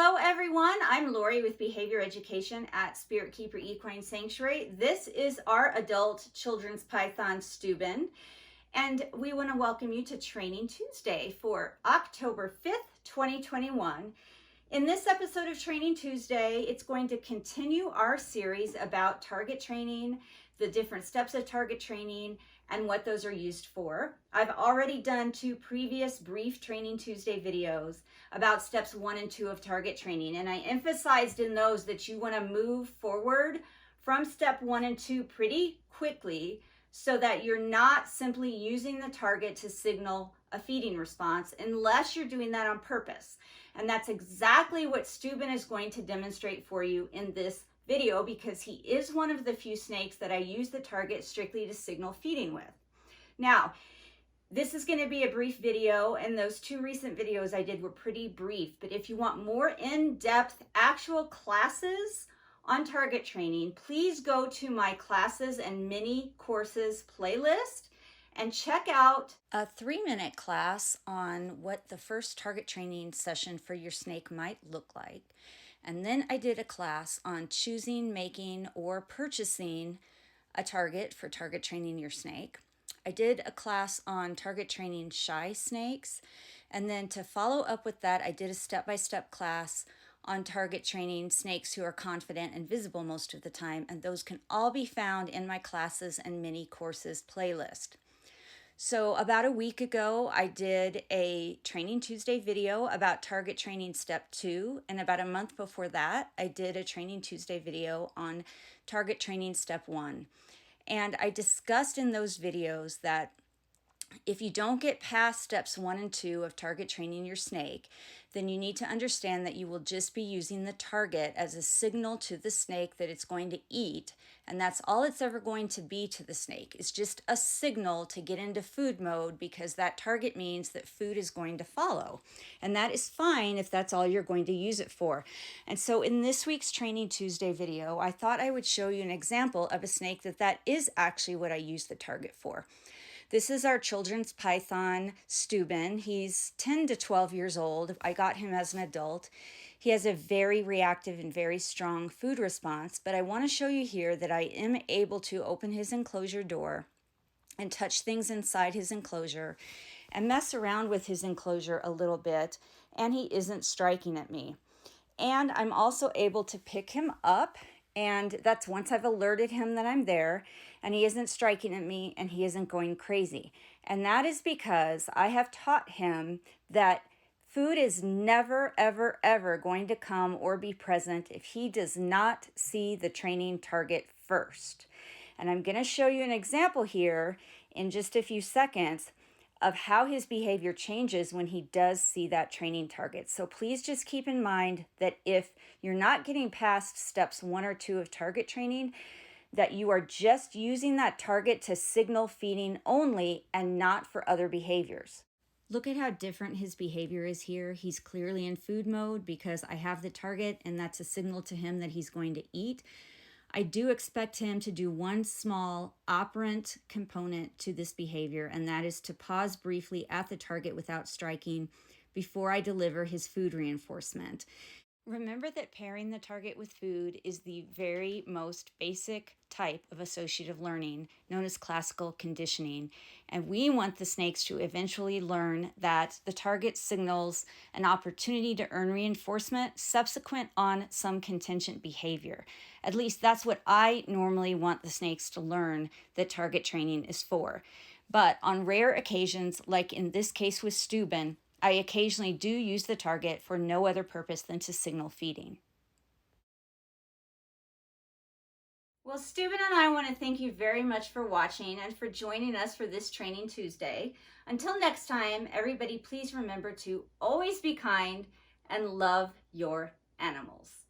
Hello everyone, I'm Lori with Behavior Education at Spirit Keeper Equine Sanctuary. This is our adult children's python Stübben, and we want to welcome you to Training Tuesday for October 5th, 2021. In this episode of Training Tuesday, it's going to continue our series about target training, the different steps of target training, and what those are used for. I've already done 2 previous brief Training Tuesday videos about steps 1 and 2 of target training, and I emphasized in those that you want to move forward from step 1 and 2 pretty quickly so that you're not simply using the target to signal a feeding response unless you're doing that on purpose. And that's exactly what Stübben is going to demonstrate for you in this video, because he is one of the few snakes that I use the target strictly to signal feeding with. Now, this is going to be a brief video, and those 2 recent videos I did were pretty brief, but if you want more in-depth actual classes on target training, please go to my classes and mini courses playlist and check out a 3-minute class on what the first target training session for your snake might look like. And then I did a class on choosing, making, or purchasing a target for target training your snake. I did a class on target training shy snakes. And then to follow up with that, I did a step-by-step class on target training snakes who are confident and visible most of the time. And those can all be found in my classes and mini courses playlist. So about a week ago, I did a Training Tuesday video about target training step 2. And about a month before that, I did a Training Tuesday video on target training step 1. And I discussed in those videos that if you don't get past steps 1 and 2 of target training your snake, then you need to understand that you will just be using the target as a signal to the snake that it's going to eat. And that's all it's ever going to be to the snake. It's just a signal to get into food mode, because that target means that food is going to follow. And that is fine if that's all you're going to use it for. And so in this week's Training Tuesday video, I thought I would show you an example of a snake that is actually what I use the target for. This is our children's python, Stübben. He's 10 to 12 years old. I got him as an adult. He has a very reactive and very strong food response, but I want to show you here that I am able to open his enclosure door and touch things inside his enclosure and mess around with his enclosure a little bit, and he isn't striking at me. And I'm also able to pick him up, and that's once I've alerted him that I'm there, and he isn't striking at me, and he isn't going crazy. And that is because I have taught him that food is never, ever, ever going to come or be present if he does not see the training target first. And I'm going to show you an example here in just a few seconds of how his behavior changes when he does see that training target. So please just keep in mind that if you're not getting past steps 1 or 2 of target training, that you are just using that target to signal feeding only and not for other behaviors. Look at how different his behavior is here. He's clearly in food mode because I have the target, and that's a signal to him that he's going to eat. I do expect him to do one small operant component to this behavior, and that is to pause briefly at the target without striking before I deliver his food reinforcement. Remember that pairing the target with food is the very most basic type of associative learning known as classical conditioning. And we want the snakes to eventually learn that the target signals an opportunity to earn reinforcement subsequent on some contingent behavior. At least that's what I normally want the snakes to learn that target training is for. But on rare occasions, like in this case with Stübben, I occasionally do use the target for no other purpose than to signal feeding. Well, Stübben and I want to thank you very much for watching and for joining us for this Training Tuesday. Until next time, everybody, please remember to always be kind and love your animals.